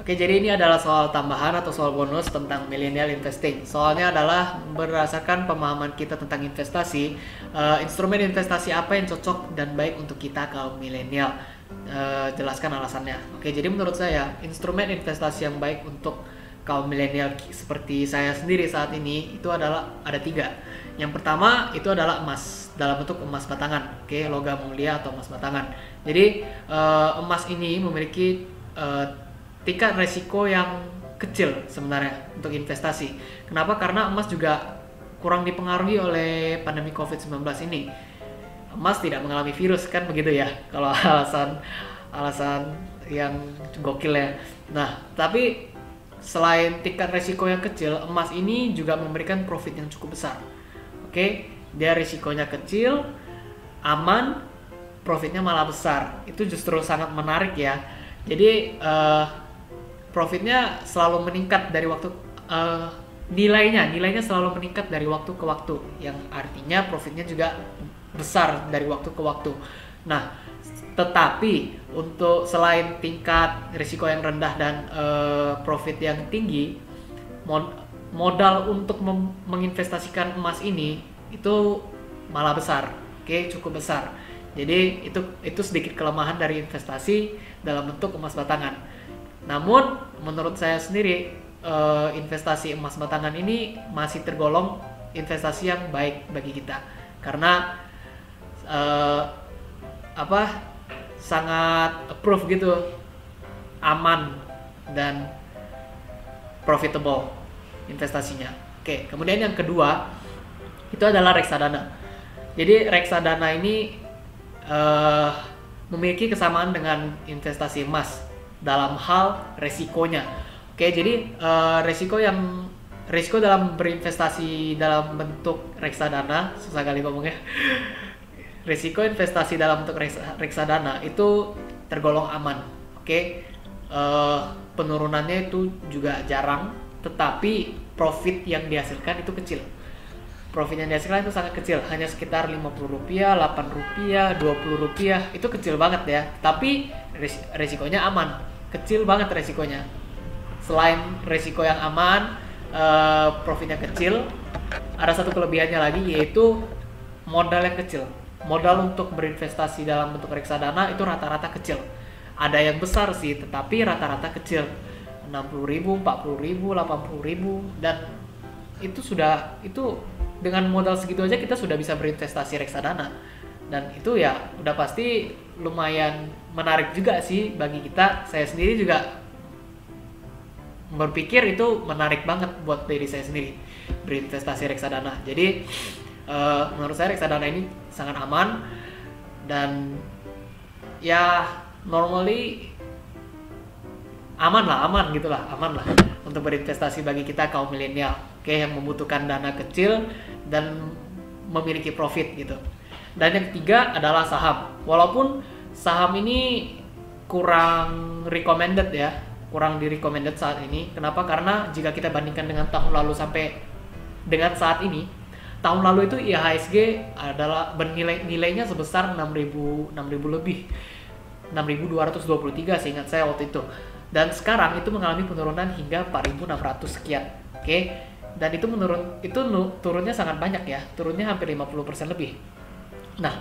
Oke, jadi ini adalah soal tambahan atau soal bonus tentang millennial investing. Soalnya adalah berdasarkan pemahaman kita tentang investasi, instrumen investasi apa yang cocok dan baik untuk kita kaum milenial. Jelaskan alasannya. Oke, jadi menurut saya instrumen investasi yang baik untuk kaum milenial seperti saya sendiri saat ini itu adalah ada tiga. Yang pertama itu adalah emas dalam bentuk emas batangan, oke, logam mulia atau emas batangan. Jadi emas ini memiliki tingkat resiko yang kecil sebenarnya untuk investasi. Kenapa? Karena emas juga kurang dipengaruhi oleh pandemi COVID-19 ini. Emas tidak mengalami virus kan begitu ya. Kalau alasan yang gokil ya. Nah, tapi selain tingkat resiko yang kecil, emas ini juga memberikan profit yang cukup besar. Oke, dia risikonya kecil, aman, profitnya malah besar. Itu justru sangat menarik ya. Jadi profitnya selalu meningkat dari waktu nilainya selalu meningkat dari waktu ke waktu, yang artinya profitnya juga besar dari waktu ke waktu. Nah, tetapi untuk selain tingkat risiko yang rendah dan profit yang tinggi, modal untuk menginvestasikan emas ini itu malah besar, oke, cukup besar. Jadi itu sedikit kelemahan dari investasi dalam bentuk emas batangan. Namun menurut saya sendiri investasi emas batangan ini masih tergolong investasi yang baik bagi kita karena sangat approve gitu, aman dan profitable investasinya. Oke, kemudian yang kedua itu adalah reksadana. Jadi reksadana ini memiliki kesamaan dengan investasi emas dalam hal resikonya. Oke, jadi resiko dalam berinvestasi dalam bentuk reksadana, susah kali ngomongnya. Risiko investasi dalam bentuk reksadana itu tergolong aman. Oke, penurunannya itu juga jarang, tetapi profit yang dihasilkan itu kecil. Profit yang dihasilkan itu sangat kecil, hanya sekitar Rp50, Rp8, Rp20, itu kecil banget ya. Tapi resikonya aman, kecil banget resikonya. Selain resiko yang aman, profitnya kecil, ada satu kelebihannya lagi, yaitu modal yang kecil. Modal untuk berinvestasi dalam bentuk reksadana itu rata-rata kecil. Ada yang besar sih, tetapi rata-rata kecil. Rp60.000, Rp40.000, Rp80.000, dan itu dengan modal segitu aja kita sudah bisa berinvestasi reksadana. Dan itu ya udah pasti lumayan menarik juga sih bagi kita. Saya sendiri juga berpikir itu menarik banget buat diri saya sendiri berinvestasi reksadana. Jadi menurut saya reksadana ini sangat aman dan ya normally aman lah untuk berinvestasi bagi kita kaum milenial, oke, yang membutuhkan dana kecil dan memiliki profit gitu. Dan yang ketiga adalah saham. Walaupun saham ini kurang recommended ya, kurang di-recommended saat ini. Kenapa? Karena jika kita bandingkan dengan tahun lalu sampai dengan saat ini, tahun lalu itu IHSG adalah nilainya sebesar 6.000 lebih. 6.223 seingat saya waktu itu. Dan sekarang itu mengalami penurunan hingga 4.600 sekian. Oke. Dan itu turunnya sangat banyak ya. Turunnya hampir 50% lebih. Nah,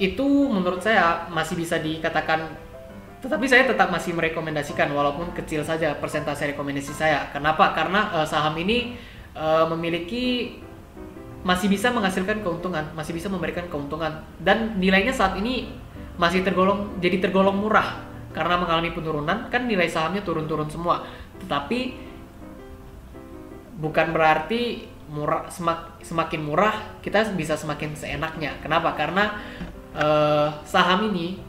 itu menurut saya masih bisa dikatakan, tetapi saya tetap masih merekomendasikan walaupun kecil saja persentase rekomendasi saya. Kenapa? Karena saham ini masih bisa menghasilkan keuntungan, masih bisa memberikan keuntungan, dan nilainya saat ini masih tergolong murah karena mengalami penurunan. Kan nilai sahamnya turun-turun semua, tetapi bukan berarti semakin murah kita bisa semakin seenaknya. Kenapa? Karena saham ini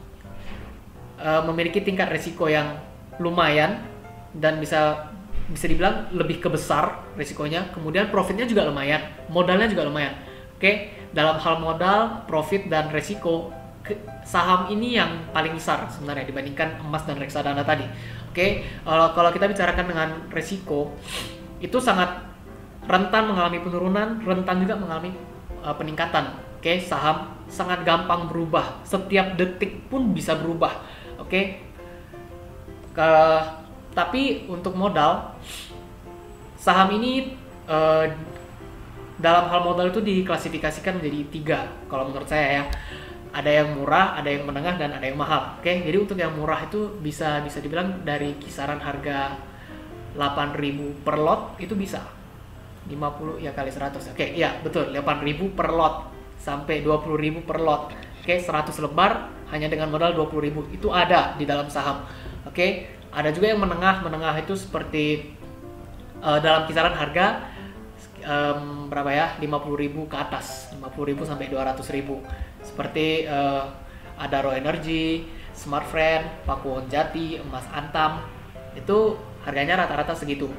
memiliki tingkat risiko yang lumayan dan bisa dibilang lebih kebesar risikonya. Kemudian profitnya juga lumayan, modalnya juga lumayan. Oke, dalam hal modal, profit dan risiko, saham ini yang paling besar sebenarnya dibandingkan emas dan reksadana tadi. Oke, kalau kita bicarakan dengan risiko, itu sangat rentan mengalami penurunan, rentan juga mengalami peningkatan. Oke, saham sangat gampang berubah, setiap detik pun bisa berubah. Oke. Tapi untuk modal, saham ini dalam hal modal itu diklasifikasikan menjadi 3 kalau menurut saya ya. Ada yang murah, ada yang menengah, dan ada yang mahal. Oke, jadi untuk yang murah itu bisa dibilang dari kisaran harga 8.000 per lot itu bisa 50 ya kali 100. Oke, iya betul, 8.000 per lot sampai 20.000 per lot. Oke, 100 lembar hanya dengan modal 20.000 itu ada di dalam saham. Oke, ada juga yang menengah itu seperti dalam kisaran harga berapa ya, 50.000 ke atas, 50.000 sampai 200.000. Seperti ada Raw Energy, Smart Friend, Pakuwon Jati, Emas Antam, itu harganya rata-rata segitu,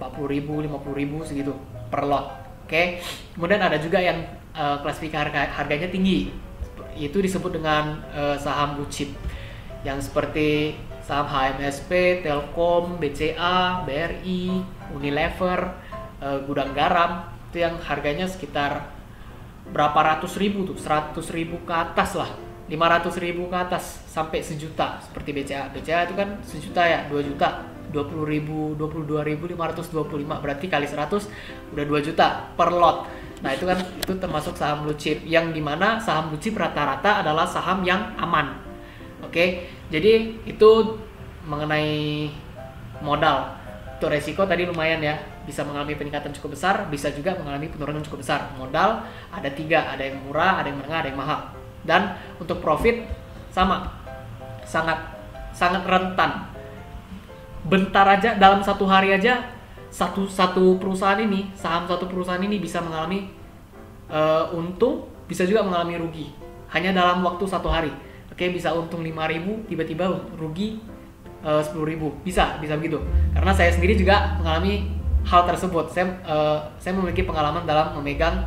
40.000, 50.000 segitu per lot. Oke, kemudian ada juga yang klasifikasi harganya tinggi, itu disebut dengan saham blue chip, yang seperti saham HMSP, Telkom, BCA, BRI, Unilever, Gudang Garam, itu yang harganya sekitar berapa ratus ribu tuh, 100.000 ke atas lah, 500.000 ke atas sampai 1 juta. Seperti BCA itu kan 1 juta ya, 2 juta, 20.000, 22.525, berarti kali 100 udah 2 juta per lot. Nah itu kan, itu termasuk saham blue chip, yang dimana saham blue chip rata-rata adalah saham yang aman. Oke, jadi itu mengenai modal. Untuk resiko tadi lumayan ya, bisa mengalami peningkatan cukup besar, bisa juga mengalami penurunan cukup besar. Modal ada 3, ada yang murah, ada yang menengah, ada yang mahal. Dan untuk profit sama, sangat rentan. Bentar aja, dalam 1 hari aja satu perusahaan ini, saham satu perusahaan ini bisa mengalami untung, bisa juga mengalami rugi hanya dalam waktu 1 hari. Oke, bisa untung 5.000, tiba-tiba rugi 10.000, bisa begitu. Karena saya sendiri juga mengalami hal tersebut. Saya memiliki pengalaman dalam memegang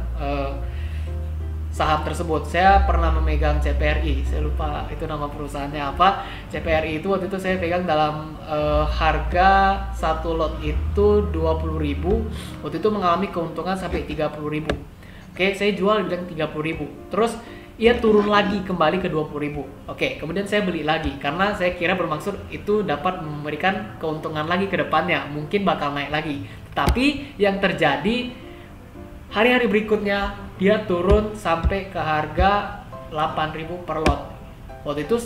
saham tersebut. Saya pernah memegang CPRI, saya lupa itu nama perusahaannya apa. CPRI itu waktu itu saya pegang dalam harga 1 lot itu 20.000. Waktu itu mengalami keuntungan sampai 30.000. Oke, saya jual di bilang 30.000. Terus ia turun lagi kembali ke 20.000. Oke, kemudian saya beli lagi karena saya kira bermaksud itu dapat memberikan keuntungan lagi ke depannya, mungkin bakal naik lagi. Tapi yang terjadi hari-hari berikutnya dia turun sampai ke harga 8.000 per lot. Waktu itu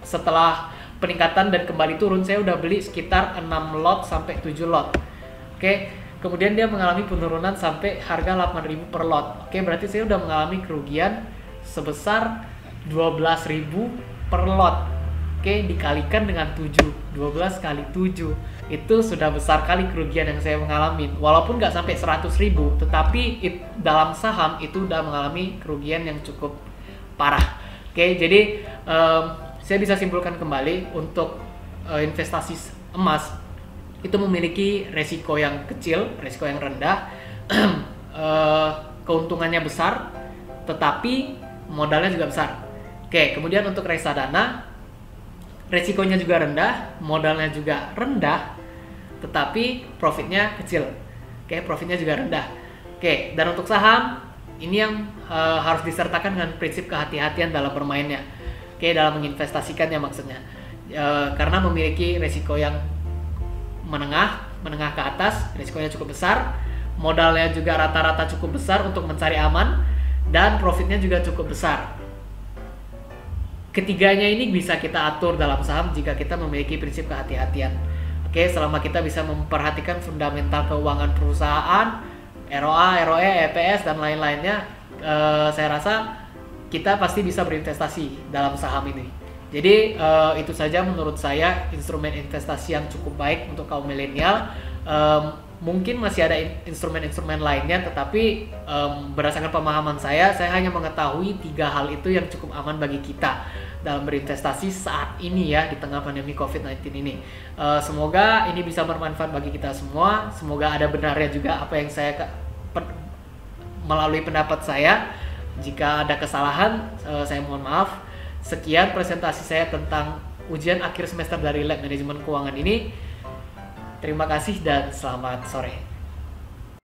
setelah peningkatan dan kembali turun, saya udah beli sekitar 6 lot sampai 7 lot. Oke, kemudian dia mengalami penurunan sampai harga 8.000 per lot. Oke, berarti saya udah mengalami kerugian sebesar 12.000 per lot. Oke, dikalikan dengan 7, 12 kali 7 itu sudah besar kali kerugian yang saya mengalami. Walaupun nggak sampai 100.000, tetapi dalam saham itu udah mengalami kerugian yang cukup parah. Oke, jadi saya bisa simpulkan kembali untuk investasi emas itu memiliki resiko yang kecil, resiko yang rendah, keuntungannya besar, tetapi modalnya juga besar. Oke, kemudian untuk reksadana, resikonya juga rendah, modalnya juga rendah, tetapi profitnya kecil. Oke, profitnya juga rendah. Oke, dan untuk saham, ini yang harus disertakan dengan prinsip kehati-hatian dalam bermainnya. Oke, dalam menginvestasikannya maksudnya. Karena memiliki resiko yang menengah ke atas, resikonya cukup besar, modalnya juga rata-rata cukup besar untuk mencari aman, dan profitnya juga cukup besar. Ketiganya ini bisa kita atur dalam saham jika kita memiliki prinsip kehati-hatian. Oke, selama kita bisa memperhatikan fundamental keuangan perusahaan, ROA, ROE, EPS, dan lain-lainnya, saya rasa kita pasti bisa berinvestasi dalam saham ini. Jadi itu saja menurut saya instrumen investasi yang cukup baik untuk kaum milenial. Mungkin masih ada instrumen-instrumen lainnya, tetapi berdasarkan pemahaman saya hanya mengetahui 3 hal itu yang cukup aman bagi kita dalam berinvestasi saat ini ya, di tengah pandemi COVID-19 ini. Semoga ini bisa bermanfaat bagi kita semua. Semoga ada benarnya juga apa yang saya melalui pendapat saya. Jika ada kesalahan, saya mohon maaf. Sekian presentasi saya tentang ujian akhir semester dari Lab Manajemen Keuangan ini. Terima kasih dan selamat sore.